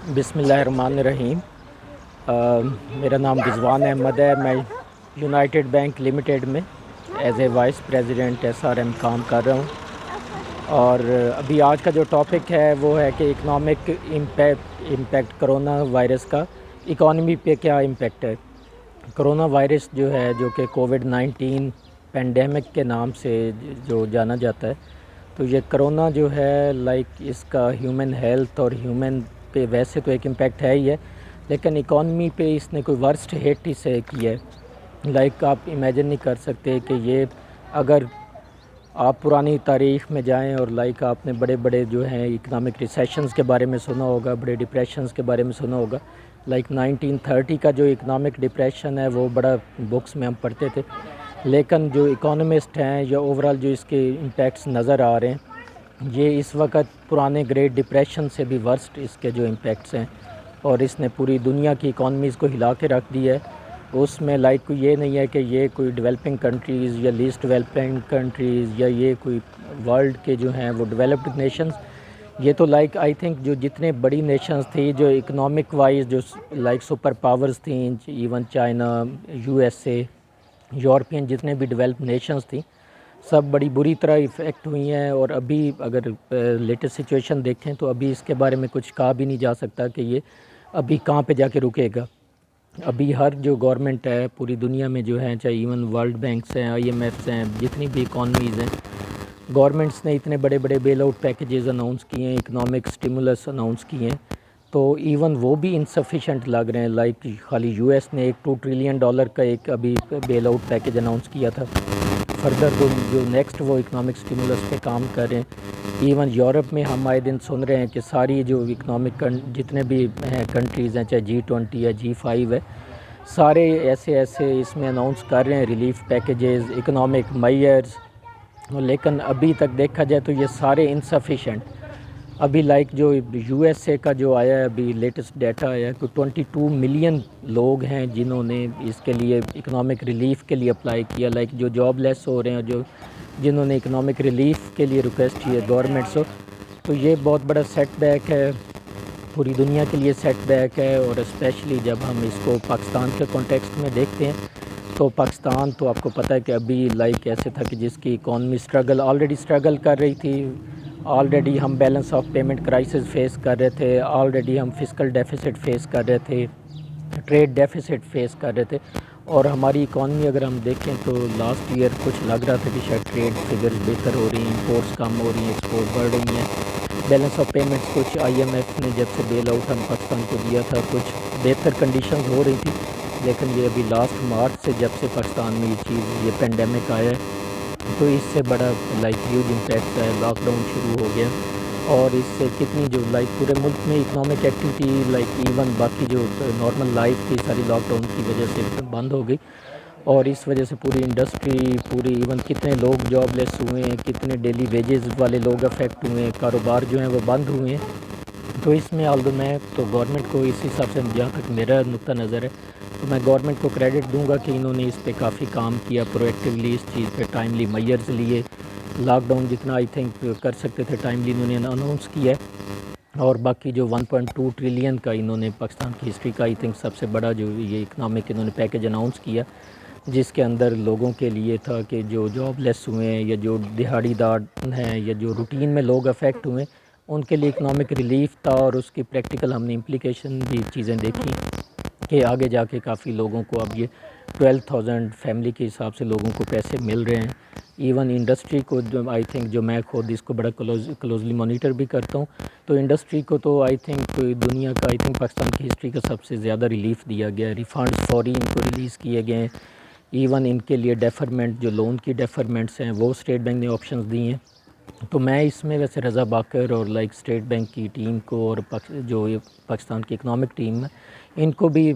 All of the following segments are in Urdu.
بسم اللہ الرحمن الرحیم۔ میرا نام رضوان احمد ہے۔ میں یونائٹڈ بینک لمیٹڈ میں as a vice president SRM کام کر رہا ہوں، اور ابھی آج کا جو ٹاپک ہے وہ ہے کہ اکنامک امپیکٹ کرونا وائرس کا اکانومی پہ کیا امپیکٹ ہے۔ کرونا وائرس جو ہے، جو کہ کووڈ-19 پینڈیمک کے نام سے جو جانا جاتا ہے، تو یہ کرونا جو ہے اس کا ہیومن ہیلتھ اور ہیومن پہ ویسے تو ایک امپیکٹ ہے ہی ہے، لیکن اکانومی پہ اس نے کوئی ورسٹ ہٹ ہی سے کیا ہے۔ آپ امیجن نہیں کر سکتے کہ یہ اگر آپ پرانی تاریخ میں جائیں اور آپ نے بڑے بڑے جو ہیں اکنامک ریسیشنز کے بارے میں سنا ہوگا، بڑے ڈپریشنز کے بارے میں سنا ہوگا۔ 1930 کا جو اکنامک ڈپریشن ہے وہ بڑا بکس میں ہم پڑھتے تھے، لیکن جو اکانومسٹ ہیں یا اوورال جو اس کے امپیکٹس نظر آ رہے ہیں، یہ اس وقت پرانے گریٹ ڈپریشن سے بھی ورسٹ اس کے جو امپیکٹس ہیں، اور اس نے پوری دنیا کی اکانومیز کو ہلا کے رکھ دیا ہے۔ اس میں یہ نہیں ہے کہ یہ کوئی ڈیولپنگ کنٹریز یا لیسٹ ڈیولپنگ کنٹریز یا یہ کوئی ورلڈ کے جو ہیں وہ ڈیولپڈ نیشنز، یہ تو آئی تھنک جو جتنے بڑی نیشنز تھی جو اکنامک وائز جو سپر پاورز تھیں، ایون چائنا، USA، یورپین، جتنے بھی ڈیولپ نیشنز تھیں، سب بڑی بری طرح افیکٹ ہوئی ہیں۔ اور ابھی اگر لیٹسٹ سچویشن دیکھیں تو ابھی اس کے بارے میں کچھ کہا بھی نہیں جا سکتا کہ یہ ابھی کہاں پہ جا کے رکے گا۔ ابھی ہر جو گورنمنٹ ہے پوری دنیا میں جو ہیں، چاہے ایون ورلڈ بینکس ہیں، IMFs ہیں، جتنی بھی اکانومیز ہیں، گورنمنٹس نے اتنے بڑے بڑے بیل آؤٹ پیکیجز اناؤنس کیے ہیں، اکنامک سٹیمولس اناؤنس کیے ہیں، تو ایون وہ بھی انسفیشینٹ لگ رہے ہیں۔ خالی US نے ایک $2 ٹریلین کا ایک ابھی بیل آؤٹ پیکیج اناؤنس کیا تھا۔ فردر جو نیکسٹ وہ اکنامک سٹیمولس پہ کام کر رہے ہیں۔ ایون یورپ میں ہم آئے دن سن رہے ہیں کہ ساری جو اکنامک جتنے بھی ہیں کنٹریز ہیں، چاہے G20 یا G5 ہے، سارے ایسے اس میں اناؤنس کر رہے ہیں ریلیف پیکیجز، اکنامک میئرز، لیکن ابھی تک دیکھا جائے تو یہ سارے انسفیشینٹ۔ ابھی جو USA کا جو آیا ہے، ابھی لیٹسٹ ڈیٹا آیا ہے کہ 22 ملین لوگ ہیں جنہوں نے اس کے لیے اکنامک ریلیف کے لیے اپلائی کیا، جو جاب لیس ہو رہے ہیں، جنہوں نے اکنامک ریلیف کے لیے ریکویسٹ کی ہے گورنمنٹ سے، تو یہ بہت بڑا سیٹ بیک ہے، پوری دنیا کے لیے سیٹ بیک ہے۔ اور اسپیشلی جب ہم اس کو پاکستان کے کانٹیکسٹ میں دیکھتے ہیں تو پاکستان تو آپ کو پتہ ہے کہ ابھی ایسے تھا کہ جس کی اکانومی آلریڈی اسٹرگل کر رہی تھی، آلریڈی ہم balance of payment crisis face کر رہے تھے، آلریڈی ہم فسکل ڈیفیسٹ فیس کر رہے تھے، ٹریڈ ڈیفیسٹ فیس کر رہے تھے، اور ہماری اکانومی اگر ہم دیکھیں تو لاسٹ ایئر کچھ لگ رہا تھا کہ شاید ٹریڈ فگرز بہتر ہو رہی ہیں، امپورٹس کم ہو رہی ہیں، ایکسپورٹ بڑھ رہی ہیں، بیلنس آف پیمنٹس کچھ IMF نے جب سے بیل آؤٹ ہم پاکستان کو دیا تھا کچھ بہتر کنڈیشنز ہو رہی تھی، لیکن یہ ابھی لاسٹ مارچ سے جب سے پاکستان میں یہ پینڈیمک آیا ہے، تو اس سے بڑا ہیوج امپیکٹ ہے، لاک ڈاؤن شروع ہو گیا، اور اس سے کتنی جو پورے ملک میں اکنامک ایکٹیویٹی ایون باقی جو نارمل لائف تھی ساری لاک ڈاؤن کی وجہ سے بند ہو گئی، اور اس وجہ سے پوری انڈسٹری ایون کتنے لوگ جاب لیس ہوئے ہیں، کتنے ڈیلی ویجز والے لوگ افیکٹ ہوئے ہیں، کاروبار جو ہیں وہ بند ہوئے ہیں۔ تو اس میں میں تو گورنمنٹ کو اس حساب سے، جہاں تک میرا نقطہ نظر ہے، تو میں گورنمنٹ کو کریڈٹ دوں گا کہ انہوں نے اس پہ کافی کام کیا، پرویکٹیولی اس چیز پہ ٹائملی میئرز لیے، لاک ڈاؤن جتنا آئی تھنک کر سکتے تھے ٹائملی انہوں نے اناؤنس کیا ہے، اور باقی جو 1.2 ٹریلین کا انہوں نے پاکستان کی ہسٹری کا آئی تھنک سب سے بڑا جو یہ اکنامک انہوں نے پیکیج اناؤنس کیا، جس کے اندر لوگوں کے لیے تھا کہ جو جاب لیس ہوئے ہیں یا جو دہاڑی دار ہیں یا جو روٹین میں لوگ افیکٹ ہوئے ہیں، ان کے لیے اکنامک ریلیف تھا، اور اس کی پریکٹیکل ہم نے امپلیکیشن بھی چیزیں دیکھی کہ آگے جا کے کافی لوگوں کو اب یہ 12,000 فیملی کے حساب سے لوگوں کو پیسے مل رہے ہیں۔ ایون انڈسٹری کو آئی تھنک جو میں خود اس کو بڑا کلوزلی مانیٹر بھی کرتا ہوں، تو انڈسٹری کو تو آئی تھنک دنیا کا پاکستان کی ہسٹری کا سب سے زیادہ ریلیف دیا گیا ہے، ریفنڈز فوری ان کو ریلیز کیے گئے ہیں، ایون ان کے لیے ڈیفرمنٹ جو لون کی ڈیفرمنٹس ہیں وہ اسٹیٹ بینک نے آپشنز دی ہیں۔ تو میں اس میں ویسے رضا باکر اور اسٹیٹ بینک کی ٹیم کو اور جو پاکستان کی اکنامک ٹیم ہے ان کو بھی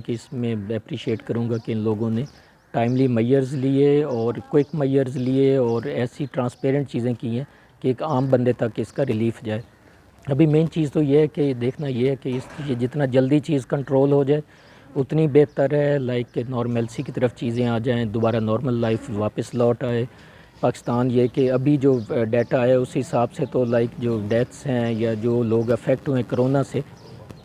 اس میں اپریشیٹ کروں گا کہ ان لوگوں نے ٹائملی میئرز لیے اور کوئک میئرز لیے اور ایسی ٹرانسپیرنٹ چیزیں کی ہیں کہ ایک عام بندے تک اس کا ریلیف جائے۔ ابھی مین چیز تو یہ ہے کہ دیکھنا یہ ہے کہ جتنا جلدی چیز کنٹرول ہو جائے اتنی بہتر ہے، کہ نارملسی کی طرف چیزیں آ جائیں، دوبارہ نارمل لائف واپس لوٹ آئے پاکستان۔ یہ کہ ابھی جو ڈیٹا ہے اس حساب سے تو جو ڈیتھس ہیں یا جو لوگ افیکٹ ہوئے کرونا سے،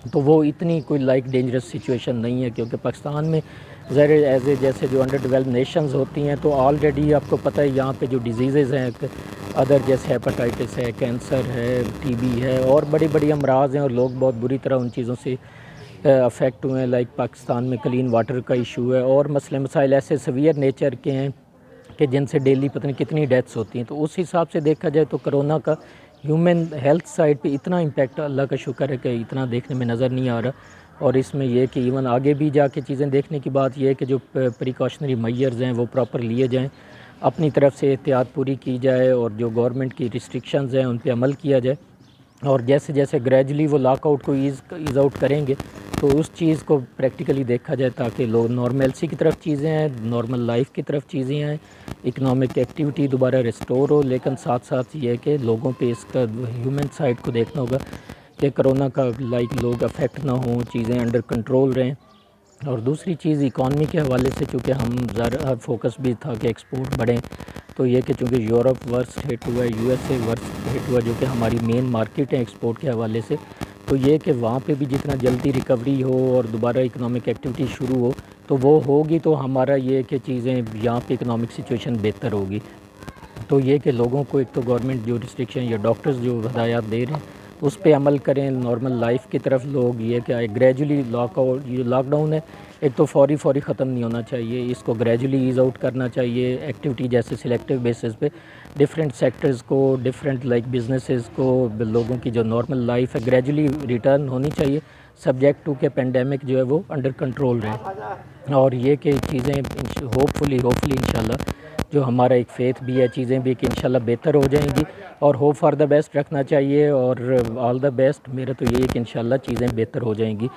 تو وہ اتنی کوئی ڈینجرس سچویشن نہیں ہے، کیونکہ پاکستان میں ظاہر ایز اے جیسے جو انڈر ڈیولپ نیشنز ہوتی ہیں تو آلریڈی آپ کو پتہ ہے یہاں پہ جو ڈیزیزز ہیں ادر جیسے ہیپاٹائٹس ہے، کینسر ہے، ٹی بی ہے اور بڑی بڑی امراض ہیں، اور لوگ بہت بری طرح ان چیزوں سے افیکٹ ہوئے ہیں. لائک پاکستان میں کلین واٹر کا ایشو ہے، اور مسئلے مسائل ایسے سویئر نیچر کے ہیں کہ جن سے ڈیلی پتہ نہیں کتنی ڈیتھس ہوتی ہیں. تو اس حساب سے دیکھا جائے تو کرونا کا ہیومن ہیلتھ سائڈ پہ اتنا امپیکٹ اللہ کا شکر ہے کہ اتنا دیکھنے میں نظر نہیں آ رہا. اور اس میں یہ کہ ایون آگے بھی جا کے چیزیں دیکھنے کی بات یہ ہے کہ جو پریکاشنری میئرز ہیں وہ پراپر لیے جائیں، اپنی طرف سے احتیاط پوری کی جائے، اور جو گورنمنٹ کی ریسٹرکشنز ہیں ان پہ عمل کیا جائے. اور جیسے جیسے گریجولی وہ لاک آؤٹ کو ایز آؤٹ کریں گے تو اس چیز کو پریکٹیکلی دیکھا جائے تاکہ لوگ نارملسی کی طرف چیزیں ہیں، نارمل لائف کی طرف چیزیں ہیں، اکنامک ایکٹیویٹی دوبارہ ریسٹور ہو. لیکن ساتھ ساتھ یہ ہے کہ لوگوں پہ اس کا ہیومن سائڈ کو دیکھنا ہوگا کہ کرونا کا لوگ افیکٹ نہ ہوں، چیزیں انڈر کنٹرول رہیں. اور دوسری چیز اکانومی کے حوالے سے چونکہ ہم زیادہ فوکس بھی تھا کہ ایکسپورٹ بڑھیں، تو یہ کہ چونکہ یورپ ورسٹ ہٹ ہوا ہے، یو ایس اے ورسٹ ہٹ ہوا جو کہ ہماری مین مارکیٹ ہے ایکسپورٹ کے حوالے سے، تو یہ کہ وہاں پہ بھی جتنا جلدی ریکوری ہو اور دوبارہ اکنامک ایکٹیویٹی شروع ہو تو وہ ہوگی، تو ہمارا یہ کہ چیزیں یہاں پہ اکنامک سچویشن بہتر ہوگی. تو یہ کہ لوگوں کو ایک تو گورنمنٹ جو ریسٹرکشن یا ڈاکٹرز جو ہدایات دے رہے ہیں اس پہ عمل کریں، نارمل لائف کی طرف لوگ یہ کہ گریجولی لاک ڈاؤن ہے ایک تو فوری ختم نہیں ہونا چاہیے، اس کو گریجولی ایز آؤٹ کرنا چاہیے. ایکٹیویٹی جیسے سلیکٹیو بیسس پہ ڈفرینٹ سیکٹرز کو، ڈفرینٹ بزنسز کو، لوگوں کی جو نارمل لائف ہے گریجولی ریٹرن ہونی چاہیے، سبجیکٹ ٹو کہ پینڈیمک جو ہے وہ انڈر کنٹرول رہے. اور یہ کہ چیزیں ہوپ فلی انشاءاللہ جو ہمارا ایک فیتھ بھی ہے، چیزیں بھی کہ انشاءاللہ بہتر ہو جائیں گی، اور ہوپ فار دا بیسٹ رکھنا چاہیے. اور آل دا بیسٹ، میرا تو یہ ہے کہ انشاءاللہ چیزیں بہتر ہو جائیں گی.